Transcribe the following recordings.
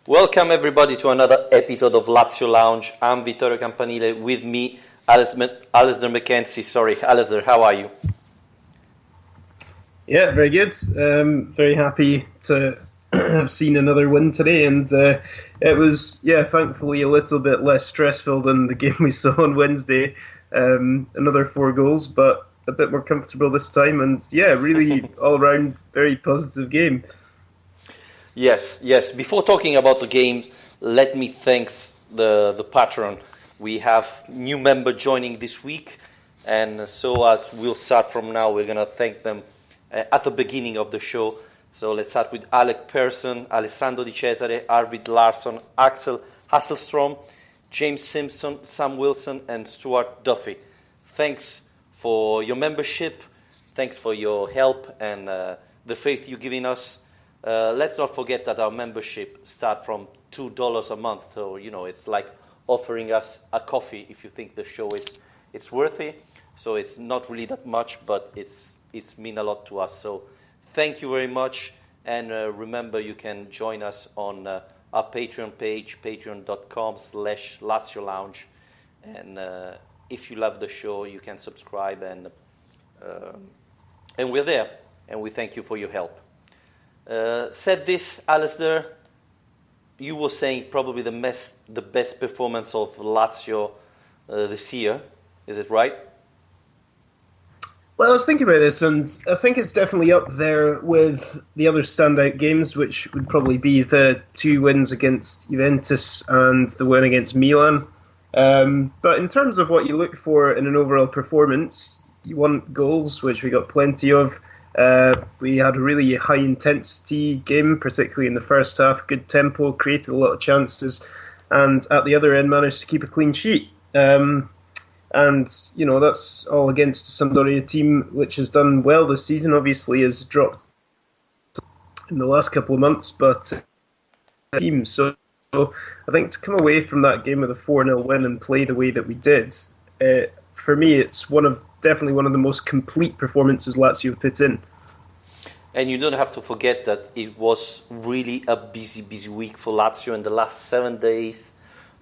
Welcome everybody to another episode of Lazio Lounge. I'm Vittorio Campanile. With me, Alistair McKenzie. Sorry, Alistair, how are you? Yeah, very good. Very happy to have seen another win today, and it was, thankfully a little bit less stressful than the game we saw on Wednesday. Another 4 goals, but a bit more comfortable this time, and really all round very positive game. Yes. Before talking about the games, let me thank the patron. We have new member joining this week, and so as we'll start from now, we're gonna thank them at the beginning of the show. So let's start with Alec Persson, Alessandro Di Cesare, Arvid Larsson, Axel Hasselstrom, James Simpson, Sam Wilson, and Stuart Duffy. Thanks for your membership. Thanks for your help and the faith you're giving us. Let's not forget that our membership starts from $2 a month. So, it's like offering us a coffee if you think the show is worthy. So it's not really that much, but it's mean a lot to us. So thank you very much. And remember, you can join us on our Patreon page, patreon.com/Lazio Lounge. And if you love the show, you can subscribe. And we're there. And we thank you for your help. Said this, Alistair, you were saying probably the best performance of Lazio this year. Is it right? Well, I was thinking about this, and I think it's definitely up there with the other standout games, which would probably be the 2 wins against Juventus and the win against Milan. But in terms of what you look for in an overall performance, you want goals, which we got plenty of. We had a really high-intensity game, particularly in the first half. Good tempo, created a lot of chances, and at the other end managed to keep a clean sheet. And, that's all against a Sampdoria team which has done well this season. Obviously has dropped in the last couple of months, but team. So I think to come away from that game with a 4-0 win and play the way that we did, for me, it's definitely one of the most complete performances Lazio put in. And you don't have to forget that it was really a busy week for Lazio in the last 7 days.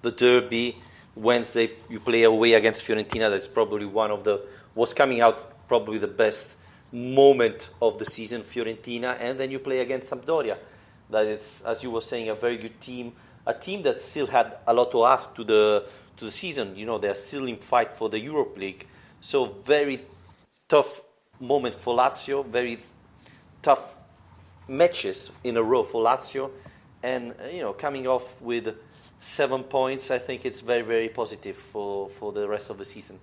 The derby, Wednesday you play away against Fiorentina. That's probably was coming out probably the best moment of the season, Fiorentina. And then you play against Sampdoria. That it's, as you were saying, a very good team. A team that still had a lot to ask to the season. They're still in fight for the Europe League. So very tough moment for Lazio, very tough matches in a row for Lazio. And, coming off with 7 points, I think it's very, very positive for the rest of the season.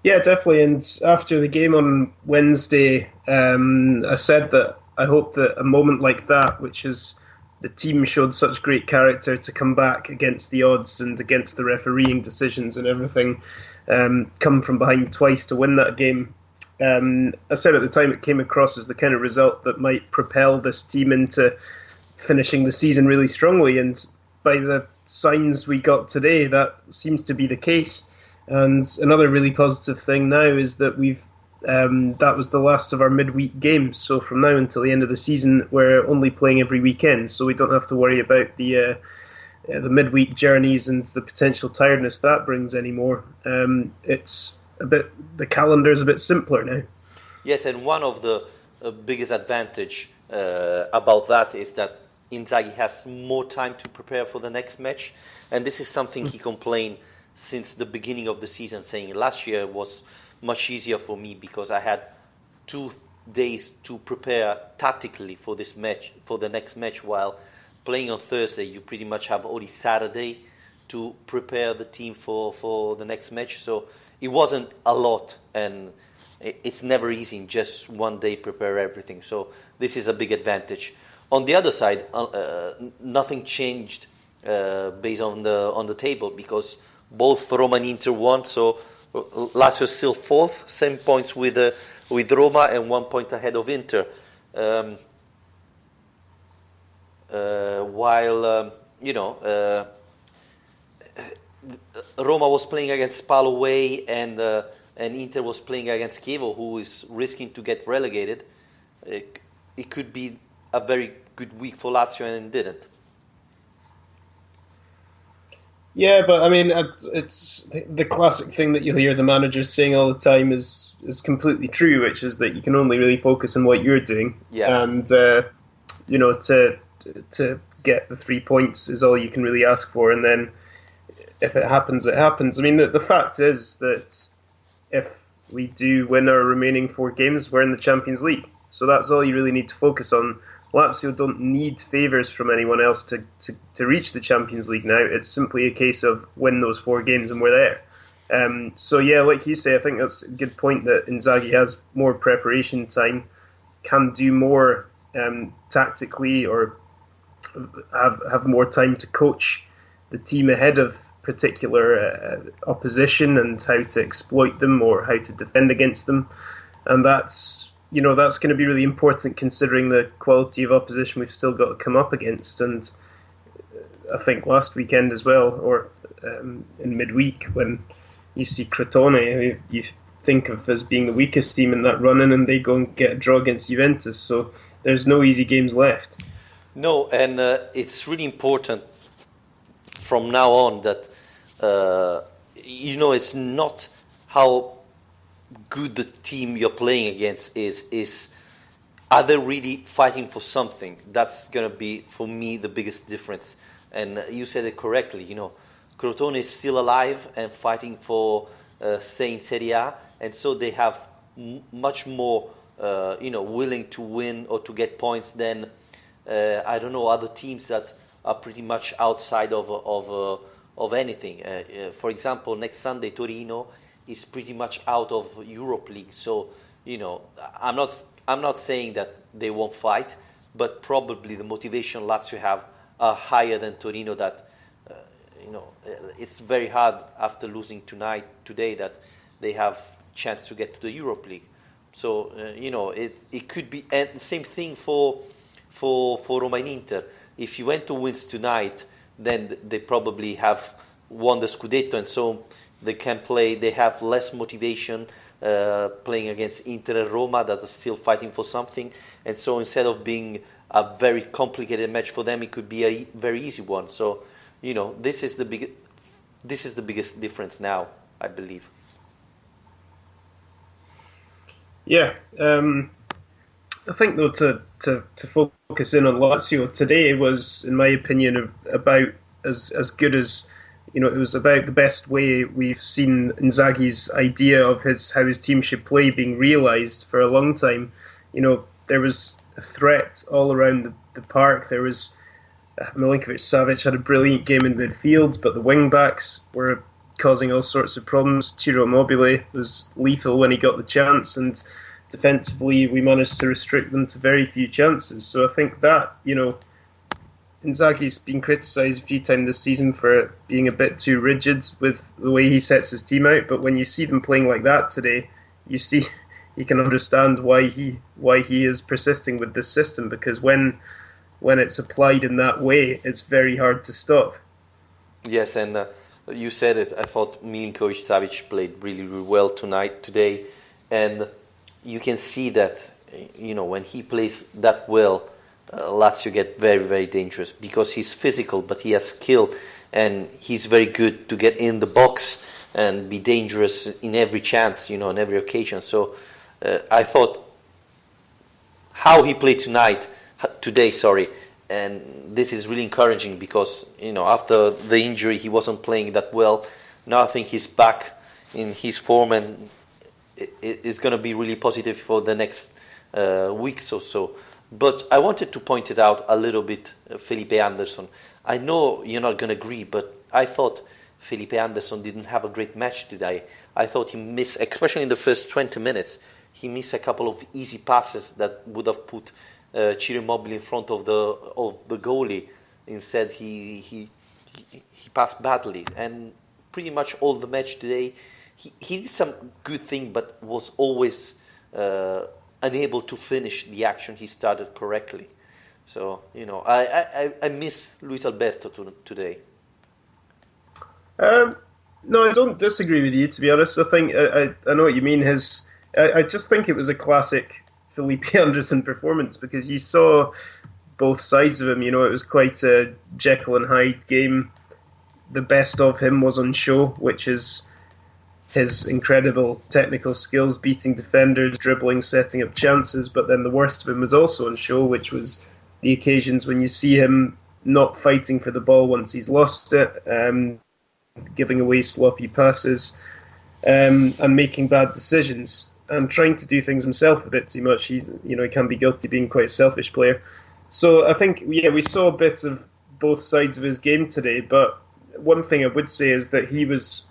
Yeah, definitely. And after the game on Wednesday, I said that I hope that a moment like that, which is the team showed such great character to come back against the odds and against the refereeing decisions and everything, come from behind twice to win that game. I said at the time it came across as the kind of result that might propel this team into finishing the season really strongly, and by the signs we got today, that seems to be the case. And another really positive thing now is that that was the last of our midweek games. So from now until the end of the season, we're only playing every weekend, so we don't have to worry about the midweek journeys and the potential tiredness that brings anymore. The calendar's a bit simpler now. Yes, and one of the biggest advantage about that is that Inzaghi has more time to prepare for the next match, and this is something he complained since the beginning of the season, saying last year was much easier for me because I had 2 days to prepare tactically for this match, for the next match, while playing on Thursday you pretty much have only Saturday to prepare the team for the next match. So it wasn't a lot, and it's never easy in just 1 day prepare everything. So this is a big advantage. On the other side, nothing changed based on the table, because both Roma and Inter won. So Lazio is still 4th, same points with Roma and 1 point ahead of Inter. While Roma was playing against Spal away, and Inter was playing against Chievo, who is risking to get relegated. It could be a very good week for Lazio and didn't. Yeah, but I mean, it's the classic thing that you'll hear the managers saying all the time is completely true, which is that you can only really focus on what you're doing, and to get the 3 points is all you can really ask for, and then if it happens, it happens. I mean, the fact is that if we do win our remaining 4 games, we're in the Champions League, so that's all you really need to focus on. Lazio don't need favours from anyone else to reach the Champions League now. It's simply a case of win those 4 games and we're there. So yeah, like you say, I think that's a good point that Inzaghi has more preparation time, can do more tactically, or have more time to coach the team ahead of particular opposition and how to exploit them or how to defend against them. And that's going to be really important considering the quality of opposition we've still got to come up against. And I think last weekend as well, or in midweek, when you see Crotone, you think of as being the weakest team in that run-in, and they go and get a draw against Juventus. So there's no easy games left. No, and it's really important from now on that, it's not how good the team you're playing against is are they really fighting for something? That's going to be, for me, the biggest difference. And you said it correctly, Crotone is still alive and fighting for staying in Serie A, and so they have much more willing to win or to get points than other teams that are pretty much outside of anything. For example, next Sunday Torino is pretty much out of Europe League. So, I'm not saying that they won't fight, but probably the motivation Lazio have are higher than Torino. That it's very hard after losing today that they have chance to get to the Europe League. So it could be, and same thing for Roma and Inter. If Juventus wins tonight, then they probably have won the Scudetto, and so they can play. They have less motivation playing against Inter and Roma that are still fighting for something. And so instead of being a very complicated match for them, it could be a very easy one. So this is the biggest difference now, I believe. Yeah, I think though to focus in on Lazio today was, in my opinion, about as good as. It was about the best way we've seen Inzaghi's idea of how his team should play being realised for a long time. There was a threat all around the park. There was Milinkovic-Savic had a brilliant game in midfield, but the wing-backs were causing all sorts of problems. Ciro Immobile was lethal when he got the chance, and defensively we managed to restrict them to very few chances. So I think that, Inzaghi's been criticised a few times this season for being a bit too rigid with the way he sets his team out. But when you see them playing like that today, you can understand why he is persisting with this system, because when it's applied in that way, it's very hard to stop. Yes, and you said it. I thought Milinkovic-Savic played really, really well today, and you can see that when he plays that well, Lazio get very, very dangerous because he's physical, but he has skill, and he's very good to get in the box and be dangerous in every chance, on every occasion. So I thought how he played today, and this is really encouraging because after the injury he wasn't playing that well. Now I think he's back in his form, and it's going to be really positive for the next weeks or so. But I wanted to point it out a little bit, Felipe Anderson. I know you're not going to agree, but I thought Felipe Anderson didn't have a great match today. I thought he missed, especially in the first 20 minutes, he missed a couple of easy passes that would have put Ciro Immobile in front of the goalie. Instead, he passed badly. And pretty much all the match today, he did some good thing, but was always unable to finish the action he started correctly. So, I miss Luis Alberto today. No, I don't disagree with you, to be honest. I think I know what you mean. I just think it was a classic Felipe Anderson performance, because you saw both sides of him. It was quite a Jekyll and Hyde game. The best of him was on show, which is his incredible technical skills, beating defenders, dribbling, setting up chances. But then the worst of him was also on show, which was the occasions when you see him not fighting for the ball once he's lost it, giving away sloppy passes, and making bad decisions, and trying to do things himself a bit too much. He can be guilty of being quite a selfish player. So I think, we saw a bit of both sides of his game today, but one thing I would say is that his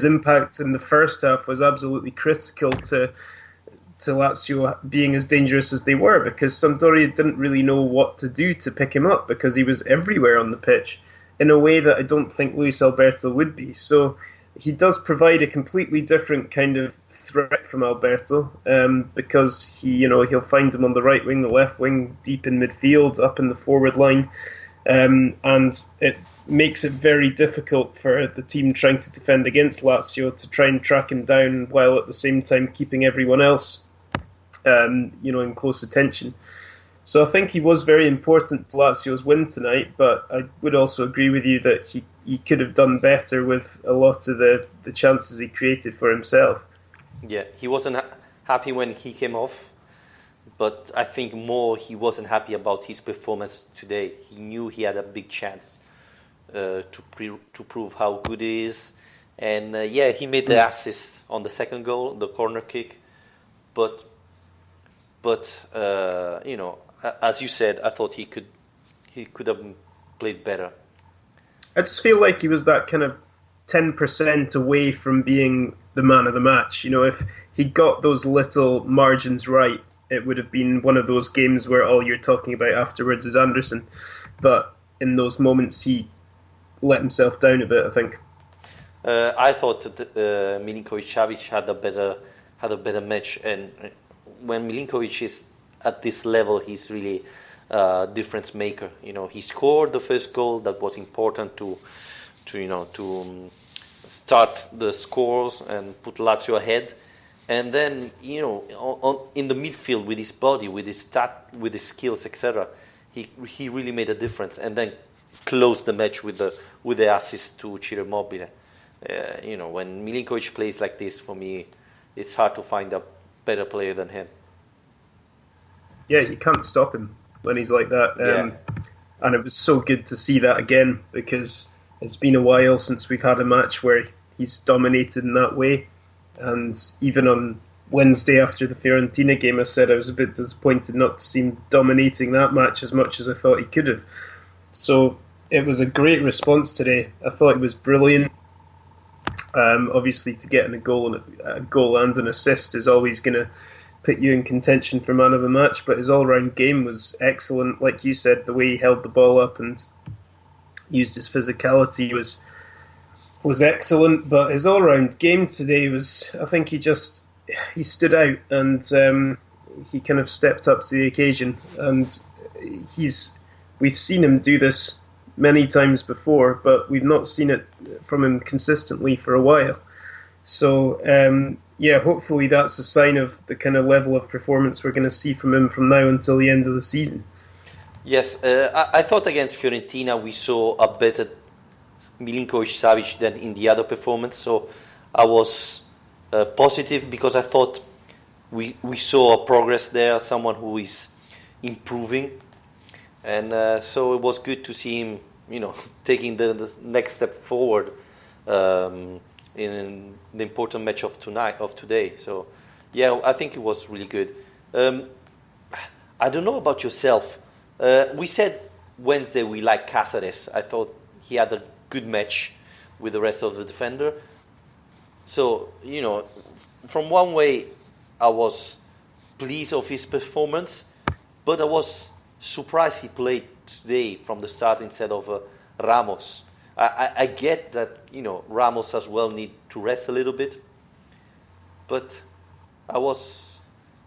impact in the first half was absolutely critical to Lazio being as dangerous as they were, because Sampdoria didn't really know what to do to pick him up, because he was everywhere on the pitch in a way that I don't think Luis Alberto would be. So he does provide a completely different kind of threat from Alberto, because he'll find him on the right wing, the left wing, deep in midfield, up in the forward line. And it makes it very difficult for the team trying to defend against Lazio to try and track him down, while at the same time keeping everyone else, in close attention. So I think he was very important to Lazio's win tonight, but I would also agree with you that he could have done better with a lot of the chances he created for himself. Yeah, he wasn't happy when he came off. But I think more he wasn't happy about his performance today. He knew he had a big chance to prove how good he is. And he made the assist on the second goal, the corner kick. But as you said, I thought he could have played better. I just feel like he was that kind of 10% away from being the man of the match. If he got those little margins right, it would have been one of those games where all you're talking about afterwards is Anderson. But in those moments, he let himself down a bit, I think. I thought that Milinkovic-Savic had a better match, and when Milinkovic is at this level, he's really a difference maker. He scored the first goal that was important to start the scores and put Lazio ahead. And then, in the midfield with his body, with his skills, etc., he really made a difference. And then closed the match with the assist to Ciro Immobile. When Milinkovic plays like this, for me, it's hard to find a better player than him. Yeah, you can't stop him when he's like that. And it was so good to see that again, because it's been a while since we've had a match where he's dominated in that way. And even on Wednesday after the Fiorentina game, I said I was a bit disappointed not to see him dominating that match as much as I thought he could have. So it was a great response today. I thought he was brilliant. Obviously, to get a goal and an assist is always going to put you in contention for man of the match. But his all-round game was excellent. Like you said, the way he held the ball up and used his physicality was excellent, but his all-round game today I think he stood out, and he kind of stepped up to the occasion, and we've seen him do this many times before, but we've not seen it from him consistently for a while. So hopefully that's a sign of the kind of level of performance we're going to see from him from now until the end of the season. Yes, I thought against Fiorentina we saw a better Milinkovic-Savic than in the other performance, so I was positive, because I thought we saw a progress there, someone who is improving, and so it was good to see him, taking the next step forward in the important match of today. So, I think it was really good. I don't know about yourself. We said Wednesday we like Casarez. I thought he had a good match with the rest of the defender. So, from one way, I was pleased of his performance, but I was surprised he played today from the start instead of Ramos. I get that, Ramos as well need to rest a little bit, but I was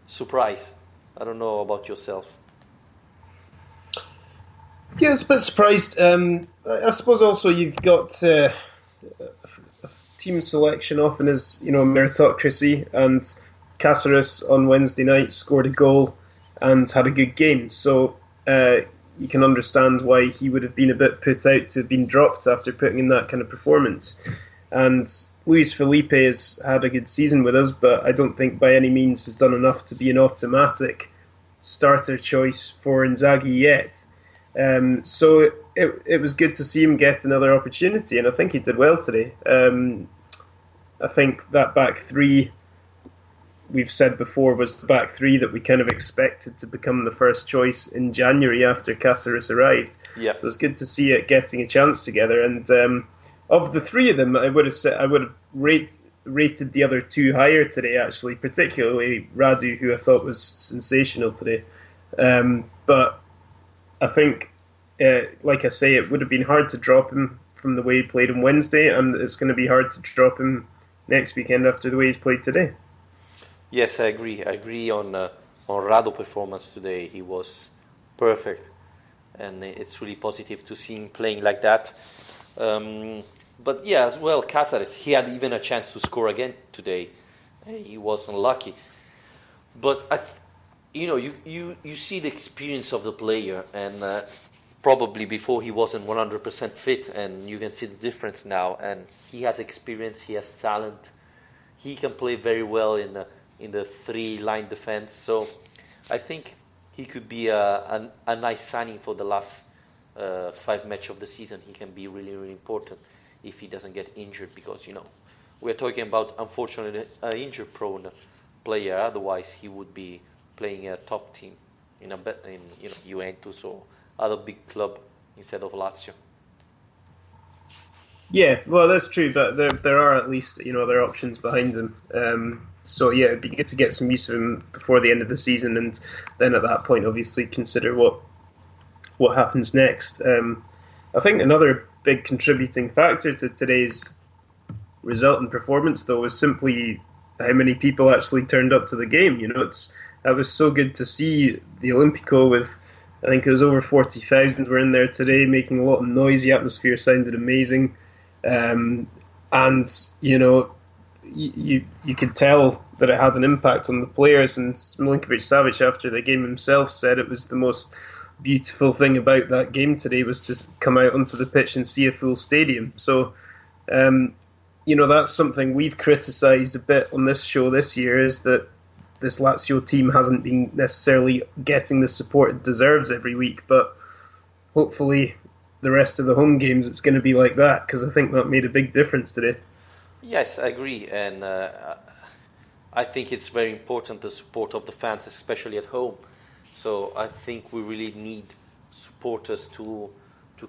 surprised. I don't know about yourself. Yeah, I was a bit surprised. I suppose also you've got team selection often is, meritocracy, and Casarez on Wednesday night scored a goal and had a good game. So you can understand why he would have been a bit put out to have been dropped after putting in that kind of performance. And Luis Felipe has had a good season with us, but I don't think by any means has done enough to be an automatic starter choice for Inzaghi yet. So it was good to see him get another opportunity, and I think he did well today. I think that back three, we've said before, was the back three that we kind of expected to become the first choice in January after Casarez arrived. Yeah. It was good to see it getting a chance together, and of the three of them, I would have rated the other two higher today, actually, particularly Radu, who I thought was sensational today. But I think, like I say, it would have been hard to drop him from the way he played on Wednesday, and it's going to be hard to drop him next weekend after the way he's played today. Yes, I agree. I agree on Rado's performance today. He was perfect, and it's really positive to see him playing like that. But yeah, as well, Casarez, he had even a chance to score again today. He was unlucky. But you see the experience of the player, and probably before he wasn't 100% fit, and you can see the difference now. And he has experience, he has talent, he can play very well in the three-line defense. So I think he could be a nice signing for the last 5 matches of the season. He can be really, really important if he doesn't get injured, because we're talking about, unfortunately, an injury-prone player. Otherwise, he would be playing a top team in Juventus or other big club instead of Lazio. Yeah, well, that's true, but there are at least there are options behind him. So yeah, it'd be good to get some use of him before the end of the season, and then at that point, obviously, consider what happens next. I think another big contributing factor to today's result and performance, though, was simply how many people actually turned up to the game. That was so good to see the Olimpico with, I think it was over 40,000 were in there today, making a lot of noise. The atmosphere sounded amazing, and you could tell that it had an impact on the players. And Milinkovic-Savic, after the game himself, said it was the most beautiful thing about that game today was to come out onto the pitch and see a full stadium. So, that's something we've criticised a bit on this show this year, is that this Lazio team hasn't been necessarily getting the support it deserves every week. But hopefully the rest of the home games it's going to be like that, because I think that made a big difference today. Yes, I agree, and I think it's very important, the support of the fans, especially at home. So I think we really need supporters to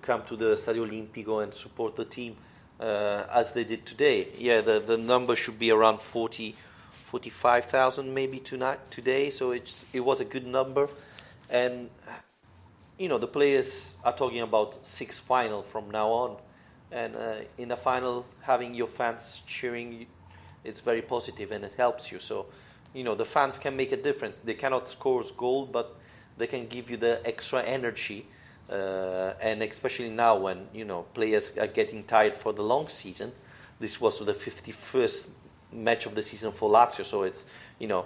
come to the Stadio Olimpico and support the team as they did today. Yeah, the number should be around 45,000 maybe today. So it was a good number, and the players are talking about 6 final from now on, and in a final having your fans cheering, it's very positive and it helps you. So the fans can make a difference. They cannot score goal, but they can give you the extra energy, and especially now when players are getting tired for the long season. This was the 51st match of the season for Lazio, so it's Lazio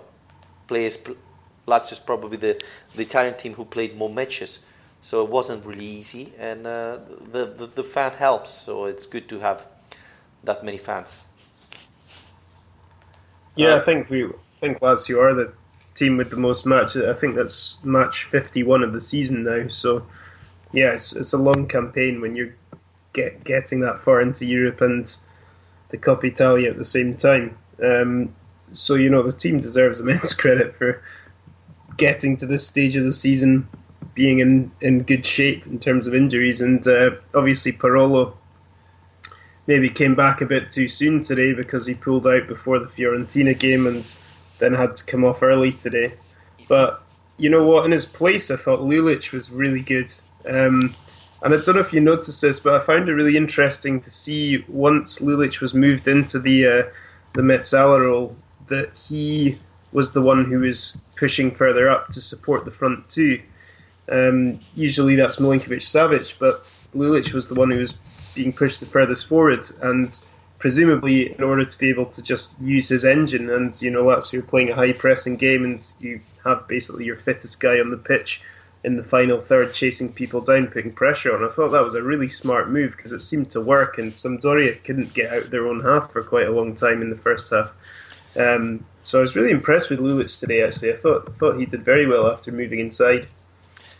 is probably the Italian team who played more matches, so it wasn't really easy, and the fan helps. So it's good to have that many fans. Yeah, I think Lazio are the team with the most matches. I think that's match 51 of the season now. So, yeah, it's a long campaign when you're getting that far into Europe and the Coppa Italia at the same time. So, the team deserves immense credit for getting to this stage of the season, being in good shape in terms of injuries. And obviously Parolo maybe came back a bit too soon today because he pulled out before the Fiorentina game and then had to come off early today. But you know what? In his place, I thought Lulic was really good. And I don't know if you noticed this, but I found it really interesting to see once Lulic was moved into the Mezzala role, that he was the one who was pushing further up to support the front two. Usually that's Milinkovic-Savic, but Lulic was the one who was being pushed the furthest forward, and presumably in order to be able to just use his engine. And Lazio are playing a high pressing game, and you have basically your fittest guy on the pitch in the final third, chasing people down, putting pressure on. I thought that was a really smart move because it seemed to work, and Sampdoria couldn't get out their own half for quite a long time in the first half. So I was really impressed with Lulic today. Actually, I thought he did very well after moving inside.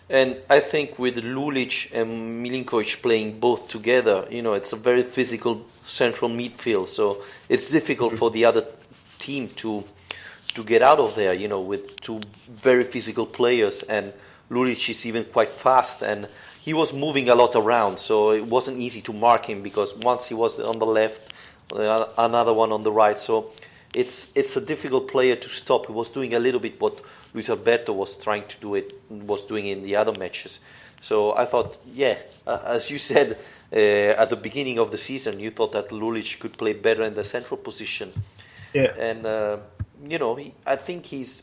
And I think with Lulic and Milinkovic playing both together, it's a very physical central midfield. So it's difficult for the other team to get out of there, with two very physical players. And Lulic is even quite fast, and he was moving a lot around. So it wasn't easy to mark him because once he was on the left, another one on the right. So it's a difficult player to stop. He was doing a little bit what Luis Alberto was doing in the other matches. So I thought, as you said at the beginning of the season, you thought that Lulic could play better in the central position. Yeah. And I think he's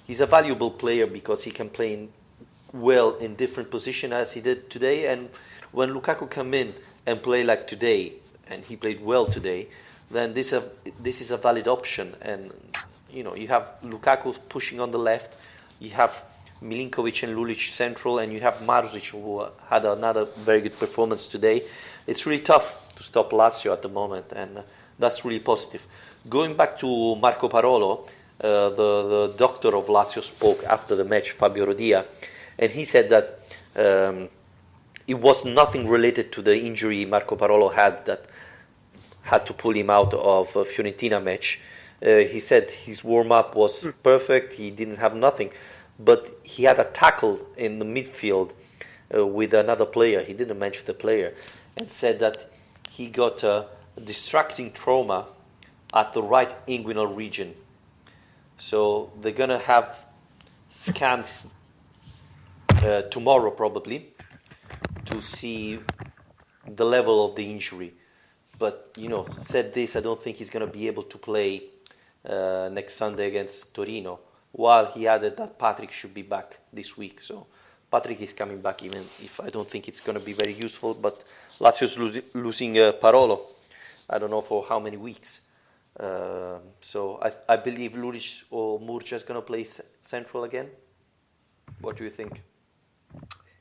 a valuable player because he can play well in different positions as he did today. And when Lukaku come in and play like today, and he played well today, then this is a valid option. And you have Lukaku pushing on the left, you have Milinkovic and Lulic central, and you have Marusic, who had another very good performance today. It's really tough to stop Lazio at the moment, and that's really positive. Going back to Marco Parolo, the doctor of Lazio spoke after the match, Fabio Rodia, and he said that it was nothing related to the injury Marco Parolo had that had to pull him out of a Fiorentina match. He said his warm-up was perfect, he didn't have nothing, but he had a tackle in the midfield with another player. He didn't mention the player, and said that he got a distracting trauma at the right inguinal region. So they're going to have scans tomorrow probably to see the level of the injury. But, said this, I don't think he's going to be able to play next Sunday against Torino, while he added that Patrick should be back this week. So Patrick is coming back, even if I don't think it's going to be very useful. But Lazio's losing Parolo, I don't know for how many weeks. So I believe Lulic or Murcia is going to play central again. What do you think?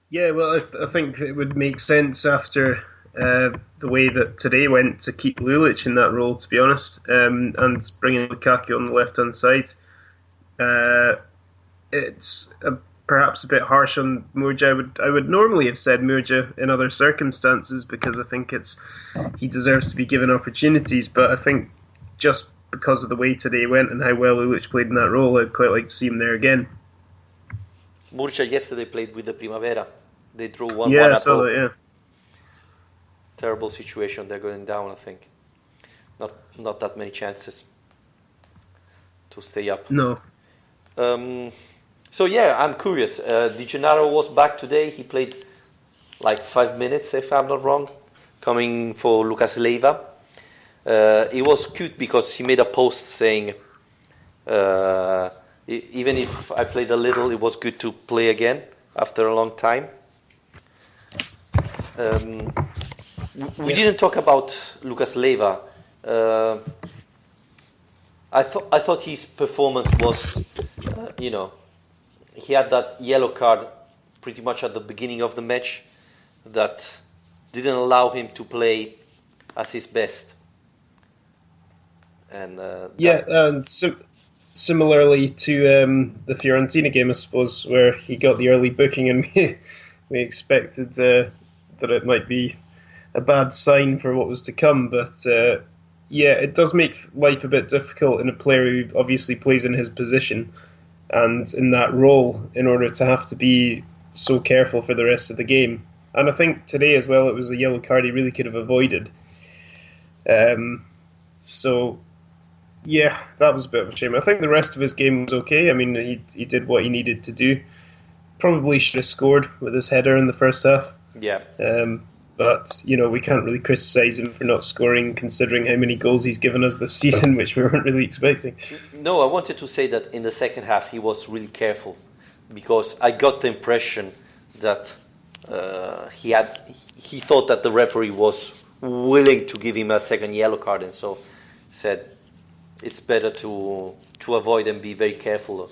Yeah, well, I think it would make sense after the way that today went to keep Lulic in that role, to be honest, and bringing Lukaku on the left-hand side. It's perhaps a bit harsh on Murcia. I would normally have said Murcia in other circumstances because I think he deserves to be given opportunities, but I think just because of the way today went and how well Lulic played in that role, I'd quite like to see him there again. Murcia yesterday played with the Primavera. They drew 1-1 Yeah, I at saw home. that, yeah. Terrible situation. They're going down, I think. Not that many chances to stay up. No. So yeah, I'm curious. Di Gennaro was back today. He played like 5 minutes, if I'm not wrong, coming for Lucas Leiva. It was cute because he made a post saying, even if I played a little, it was good to play again after a long time. We didn't talk about Lucas Leiva. I thought his performance was, he had that yellow card pretty much at the beginning of the match that didn't allow him to play as his best. And similarly to the Fiorentina game, I suppose, where he got the early booking, and we expected that it might be a bad sign for what was to come. But it does make life a bit difficult in a player who obviously plays in his position and in that role in order to have to be so careful for the rest of the game. And I think today as well, it was a yellow card he really could have avoided. That was a bit of a shame. I think the rest of his game was okay. I mean, he did what he needed to do. Probably should have scored with his header in the first half. Yeah. But, we can't really criticise him for not scoring, considering how many goals he's given us this season, which we weren't really expecting. No, I wanted to say that in the second half he was really careful, because I got the impression that he thought that the referee was willing to give him a second yellow card, and so said it's better to avoid and be very careful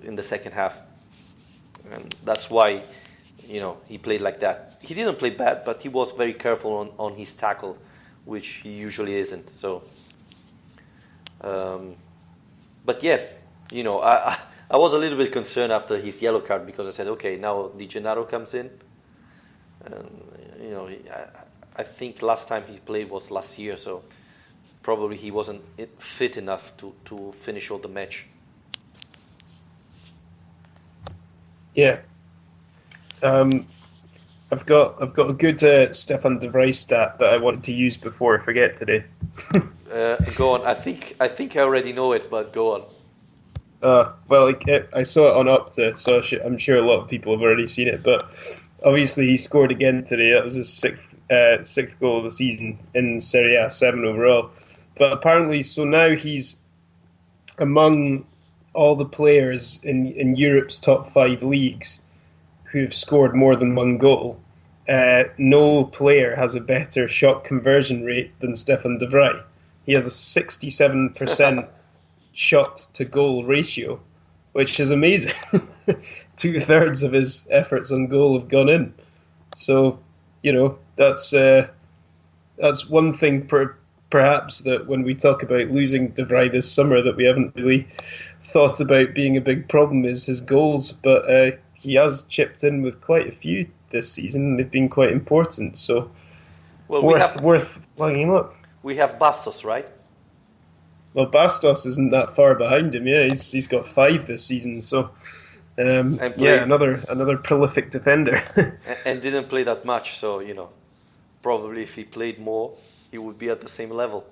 in the second half, and that's why he played like that. He didn't play bad, but he was very careful on his tackle, which he usually isn't. So, but yeah, I was a little bit concerned after his yellow card because I said, okay, now Di Gennaro comes in, and I think last time he played was last year, so probably he wasn't fit enough to finish all the match. Yeah. I've got a good Stefan de Vrij stat that I wanted to use before I forget today. Go on. I think I already know it, but go on. Well, I saw it on Opta, so I'm sure a lot of people have already seen it. But obviously, he scored again today. That was his sixth goal of the season in Serie A, 7 overall. But apparently, so now he's among all the players in Europe's top 5 leagues who've scored more than one goal. No player has a better shot conversion rate than Stefan de Vrij. He has a 67% shot to goal ratio, which is amazing. 2/3 of his efforts on goal have gone in. So, that's one thing perhaps that when we talk about losing de Vrij this summer that we haven't really thought about being a big problem is his goals, but he has chipped in with quite a few this season, and they've been quite important. So, worth flagging him up. We have Bastos, right? Well, Bastos isn't that far behind him. Yeah, he's got 5 this season. So, another prolific defender. and didn't play that much. So probably if he played more, he would be at the same level.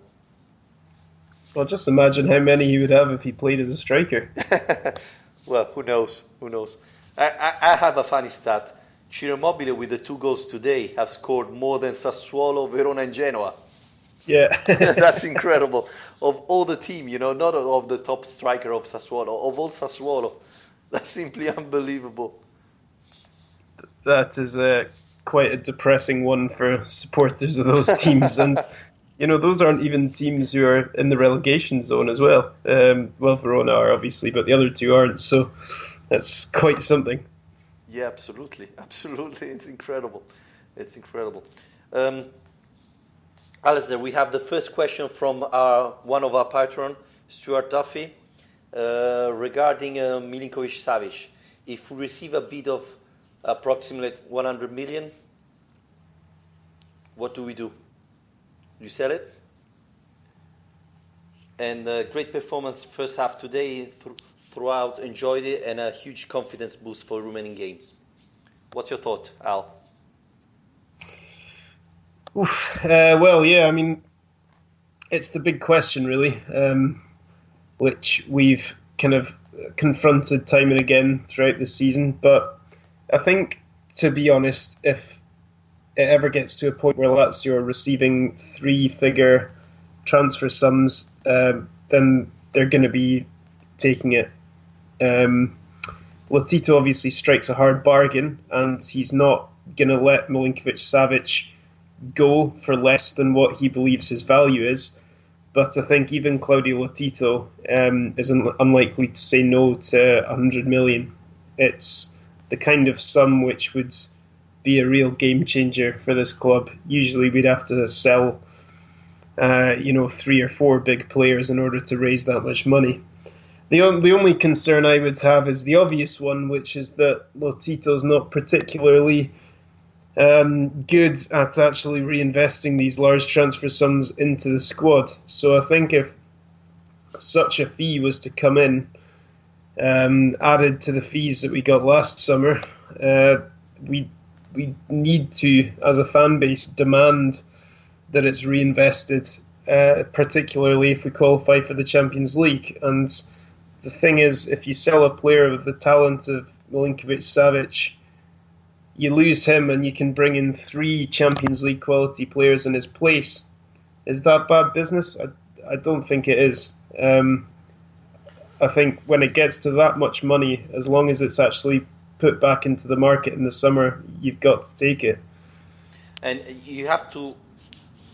Well, just imagine how many he would have if he played as a striker. Well, who knows? I have a funny stat. Ciro Immobile, with the 2 goals today, have scored more than Sassuolo, Verona, and Genoa. Yeah. That's incredible. Of all the team, not of the top striker of Sassuolo, of all Sassuolo. That's simply unbelievable. That is quite a depressing one for supporters of those teams. And, those aren't even teams who are in the relegation zone as well. Well, Verona are, obviously, but the other 2 aren't. So that's quite something. Yeah, absolutely. It's incredible. Alistair, we have the first question from one of our patrons, Stuart Duffy, regarding Milinkovic-Savic. If we receive a bid of approximately 100 million, what do we do? You sell it? And great performance first half today, throughout, enjoyed it, and a huge confidence boost for remaining games. What's your thought, Al? Well, yeah, I mean, it's the big question, really, which we've kind of confronted time and again throughout the season. But I think, to be honest, if it ever gets to a point where Lazio are receiving 3-figure transfer sums, then they're going to be taking it. Lotito obviously strikes a hard bargain, and he's not going to let Milinkovic-Savic go for less than what he believes his value is. But I think even Claudio Lotito is unlikely to say no to 100 million. It's the kind of sum which would be a real game changer for this club. Usually we'd have to sell 3 or 4 big players in order to raise that much money. The only concern I would have is the obvious one, which is that Lotito's not particularly good at actually reinvesting these large transfer sums into the squad. So I think if such a fee was to come in, added to the fees that we got last summer, we need to, as a fan base, demand that it's reinvested, particularly if we qualify for the Champions League. And the thing is, if you sell a player with the talent of Milinkovic-Savic, you lose him and you can bring in 3 Champions League quality players in his place. Is that bad business? I don't think it is. I think when it gets to that much money, as long as it's actually put back into the market in the summer, you've got to take it. And you have to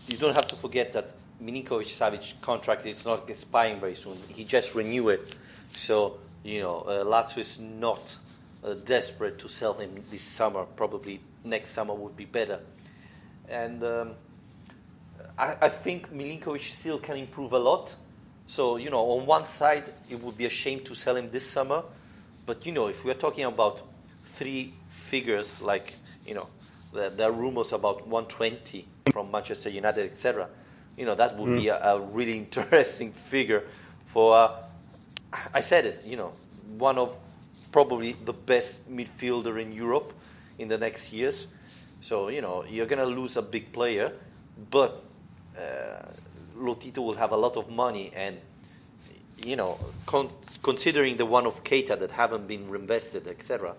you don't have to forget that Milinkovic-Savic contract is not expiring very soon. He just renewed it. So, Lazio is not desperate to sell him this summer. Probably next summer would be better. And I think Milinkovic still can improve a lot. So, on one side, it would be a shame to sell him this summer. But, if we are talking about three figures, like, there are rumors about 120 from Manchester United, etc., that would be a really interesting figure for, I said it, one of probably the best midfielder in Europe in the next years. So, you're going to lose a big player, but Lotito will have a lot of money, and considering the one of Keita that haven't been reinvested, etc.,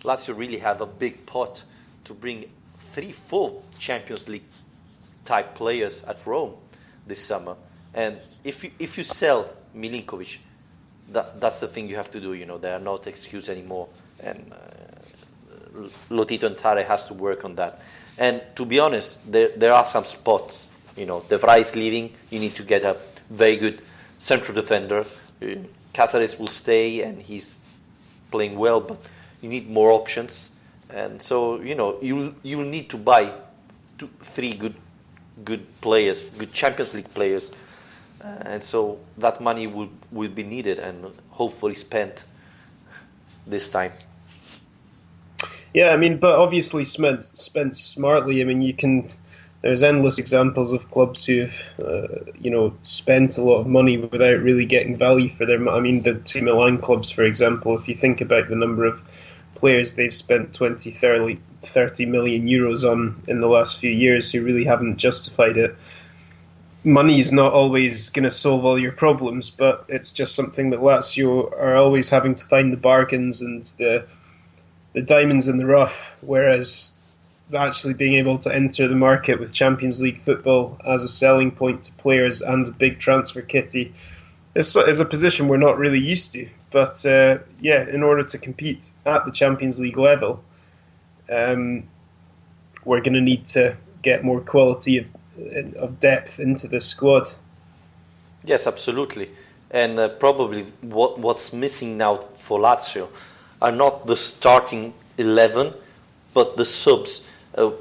Lazio really have a big pot to bring 3-4 Champions League type players at Rome this summer. And if you sell Milinkovic, that's the thing you have to do. There are not excuses anymore, and Lotito and Tare has to work on that. And to be honest, there are some spots. De Vrij is leaving. You need to get a very good central defender. Casarez will stay, and he's playing well, but you need more options. And so, you'll need to buy 2-3 good players, good Champions League players. And so that money will be needed and hopefully spent this time. Yeah, but obviously spent smartly. There's endless examples of clubs who've, spent a lot of money without really getting value for their money. The two Milan clubs, for example, if you think about the number of players they've spent 20, 30 million euros on in the last few years who really haven't justified it. Money is not always going to solve all your problems, but it's just something that Lazio are always having to find the bargains and the diamonds in the rough, whereas actually being able to enter the market with Champions League football as a selling point to players and a big transfer kitty is a position we're not really used to. But in order to compete at the Champions League level, we're going to need to get more quality of depth into the squad. Yes, absolutely. And probably what's missing now for Lazio are not the starting 11, but the subs.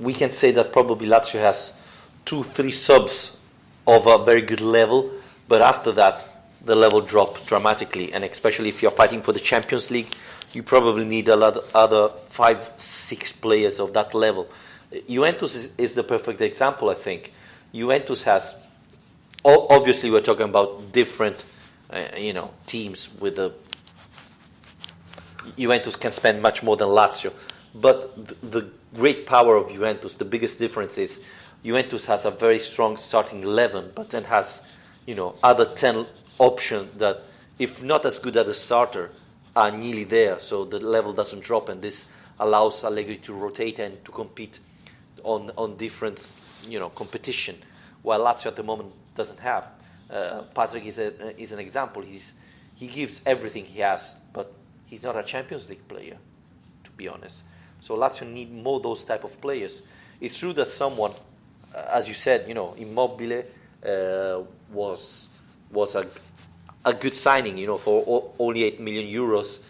We can say that probably Lazio has 2-3 subs of a very good level, but after that, the level dropped dramatically. And especially if you're fighting for the Champions League, you probably need a lot of other 5-6 players of that level. Juventus is the perfect example, I think. Juventus has, obviously we're talking about different, teams with the. Juventus can spend much more than Lazio, but the great power of Juventus, the biggest difference is Juventus has a very strong starting 11, but then has, other 10 options that, if not as good as a starter, are nearly there, so the level doesn't drop, and this allows Allegri to rotate and to compete on different, competition, while Lazio at the moment doesn't have. Patrick is an example. He gives everything he has, but he's not a Champions League player, to be honest. So Lazio need more those type of players. It's true that someone, as you said, Immobile was a good signing, for only 8 million euros.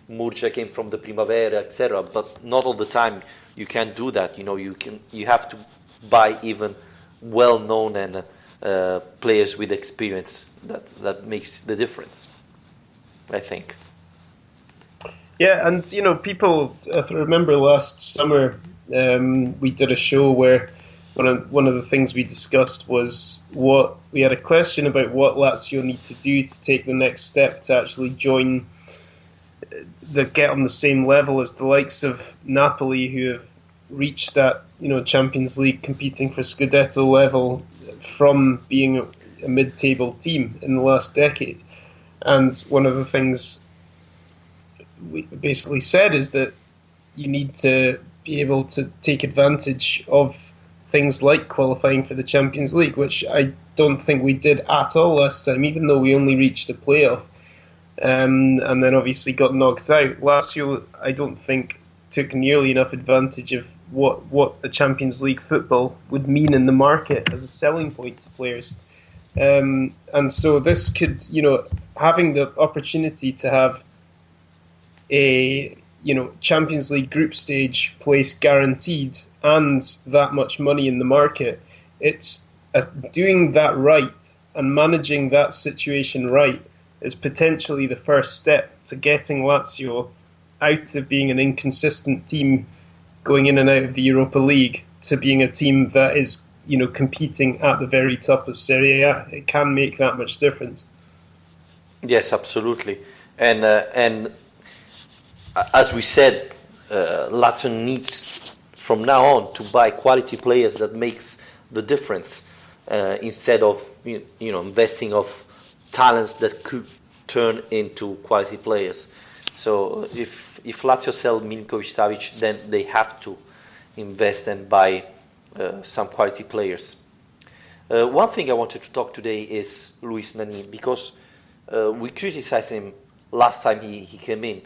Murcia came from the Primavera, etc. But not all the time you can do that. You have to buy even well-known and players with experience. That makes the difference, I think. Yeah, and people. I remember last summer we did a show where one of the things we discussed was we had a question about what Lazio need to do to take the next step to actually get on the same level as the likes of Napoli, who have reached that Champions League competing for Scudetto level from being a mid-table team in the last decade. And one of the things we basically said is that you need to be able to take advantage of things like qualifying for the Champions League, which I don't think we did at all last time, even though we only reached a playoff and then obviously got knocked out. Lazio, I don't think, took nearly enough advantage of what the Champions League football would mean in the market as a selling point to players. And so this could, having the opportunity to have a Champions League group stage place guaranteed and that much money in the market, it's doing that right and managing that situation right is potentially the first step to getting Lazio out of being an inconsistent team going in and out of the Europa League to being a team that is, competing at the very top of Serie A. It can make that much difference. Yes, absolutely. And as we said, Lazio needs from now on to buy quality players that makes the difference instead of investing of talents that could turn into quality players. So if Lazio sell Milinkovic-Savic, then they have to invest and buy some quality players. One thing I wanted to talk today is Luis Nani, because we criticized him last time he came in,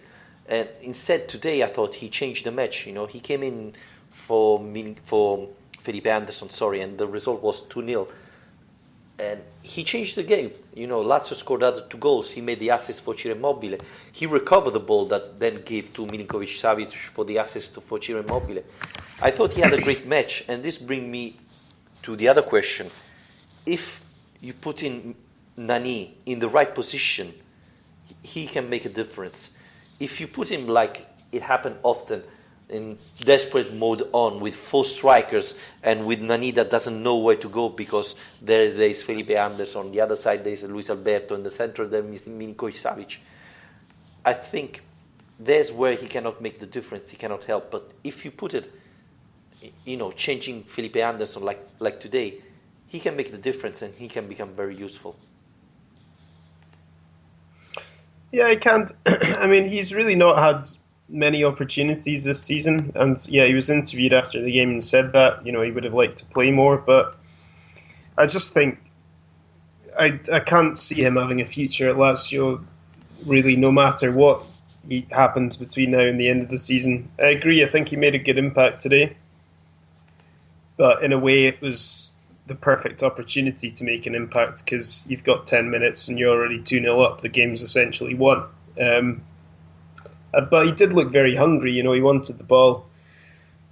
and instead today I thought he changed the match. He came in for Felipe Anderson, and the result was 2-0. And he changed the game. Lazio scored other 2 goals. He made the assist for Ciro Immobile. He recovered the ball that then gave to Milinkovic-Savic for the assist for Ciro Immobile. I thought he had a great match, and this brings me to the other question. If you put in Nani in the right position, he can make a difference. If you put him like it happened often, in desperate mode on with 4 strikers and with Nani that doesn't know where to go because there is Felipe Anderson, on the other side there is Luis Alberto, in the center there is Milinkovic-Savic. I think there's where he cannot make the difference, he cannot help. But if you put it, changing Felipe Anderson like today, he can make the difference and he can become very useful. Yeah, he can't. I mean, he's really not had many opportunities this season, and he was interviewed after the game and said that he would have liked to play more, but I just think I can't see him having a future at Lazio really, no matter what happens between now and the end of the season. I agree, I think he made a good impact today, but in a way it was the perfect opportunity to make an impact because you've got 10 minutes and you're already 2-0 up, the game's essentially won. But he did look very hungry, he wanted the ball.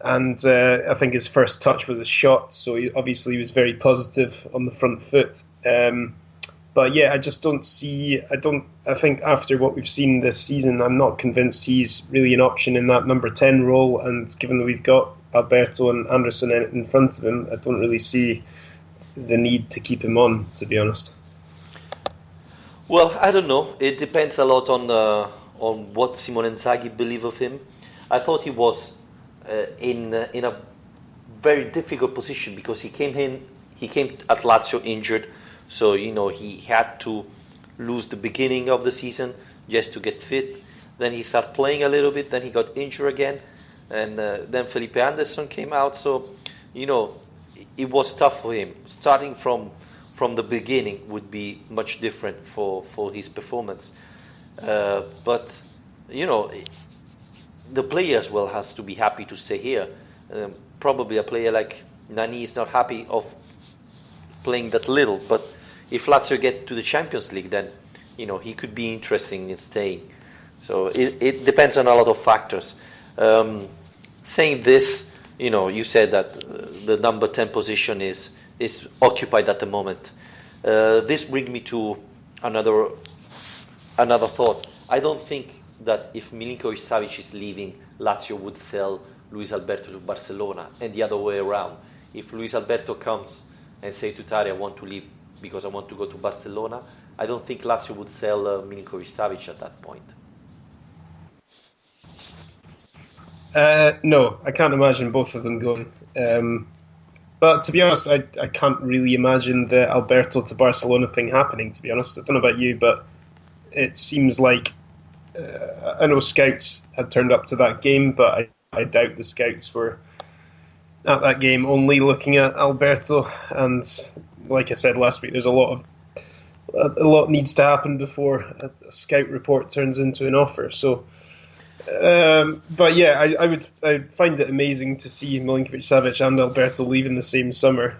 And I think his first touch was a shot, so he obviously was very positive on the front foot. But I just don't see, I think after what we've seen this season, I'm not convinced he's really an option in that number 10 role. And given that we've got Alberto and Anderson in front of him, I don't really see the need to keep him on, to be honest. Well, I don't know. It depends a lot on what Simone Inzaghi believe of him. I thought he was in a very difficult position because he came at Lazio injured, so he had to lose the beginning of the season just to get fit. Then he started playing a little bit, then he got injured again, and then Felipe Anderson came out, so it was tough for him. Starting from the beginning would be much different for his performance. But the player as well has to be happy to stay here. Probably a player like Nani is not happy of playing that little, but if Lazio get to the Champions League, then he could be interesting in staying. So it depends on a lot of factors. Saying this, you said that the number 10 position is occupied at the moment. This brings me to another thought. I don't think that if Milinkovic-Savic is leaving, Lazio would sell Luis Alberto to Barcelona, and the other way around. If Luis Alberto comes and say to Tari, I want to leave because I want to go to Barcelona, I don't think Lazio would sell Milinkovic-Savic at that point. No, I can't imagine both of them going. But to be honest, I can't really imagine the Alberto to Barcelona thing happening, to be honest. I don't know about you, but it seems like I know scouts had turned up to that game, but I doubt the scouts were at that game only looking at Alberto. And like I said last week, there's a lot needs to happen before a scout report turns into an offer. So But yeah, I'd find it amazing to see Milinkovic-Savic and Alberto leave in the same summer,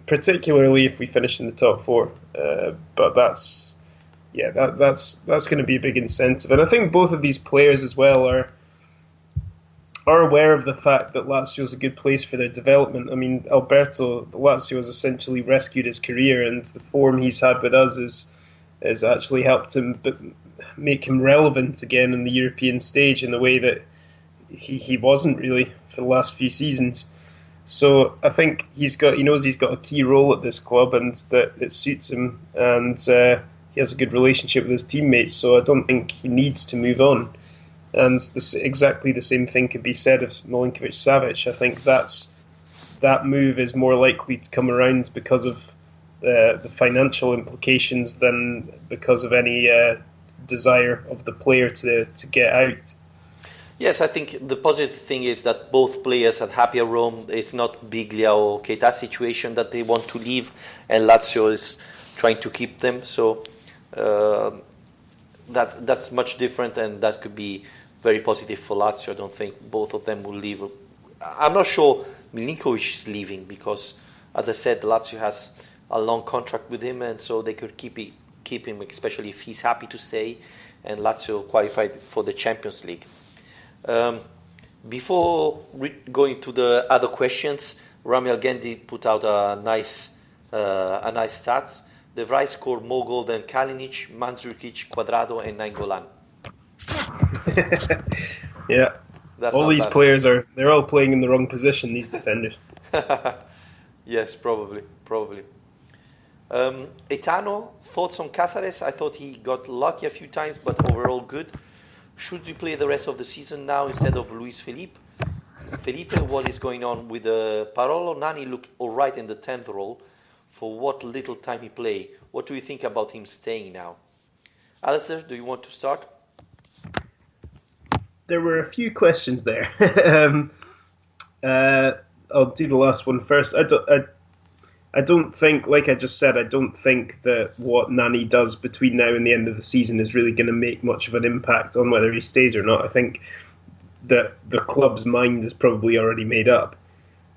particularly if we finish in the top four. But that's going to be a big incentive, and I think both of these players as well are aware of the fact that Lazio is a good place for their development. I mean, Alberto, Lazio has essentially rescued his career, and the form he's had with us has actually helped him make him relevant again in the European stage in a way that he wasn't really for the last few seasons. So I think he knows he's got a key role at this club, and that it suits him, and he has a good relationship with his teammates. So I don't think he needs to move on. And exactly the same thing could be said of Milinkovic-Savic. I think that move is more likely to come around because of the financial implications than because of any desire of the player to get out. Yes, I think the positive thing is that both players are happy at Rome. It's not Biglia or Keita situation that they want to leave, and Lazio is trying to keep them. So that's much different, and that could be very positive for Lazio. I don't think both of them will leave. I'm not sure Milinkovic is leaving because, as I said, Lazio has a long contract with him, and so they could keep him, especially if he's happy to stay, and Lazio qualified for the Champions League. Before going to the other questions, Rami Algendi put out a nice stats. De Vrij scored more goals than Kalinic, Mandzukic, Cuadrado, and Nainggolan. Yeah, That's all these bad. players they're all playing in the wrong position, these defenders. Yes, probably. Etano, thoughts on Casarez? I thought he got lucky a few times, but overall good. Should we play the rest of the season now instead of Luis Felipe? Felipe, what is going on with Parolo? Nani looked all right in the 10th role for what little time he played. What do you think about him staying now? Alistair, do you want to start? There were a few questions there. I'll do the last one first. I don't think, like I just said, I don't think that what Nani does between now and the end of the season is really going to make much of an impact on whether he stays or not. I think that the club's mind is probably already made up.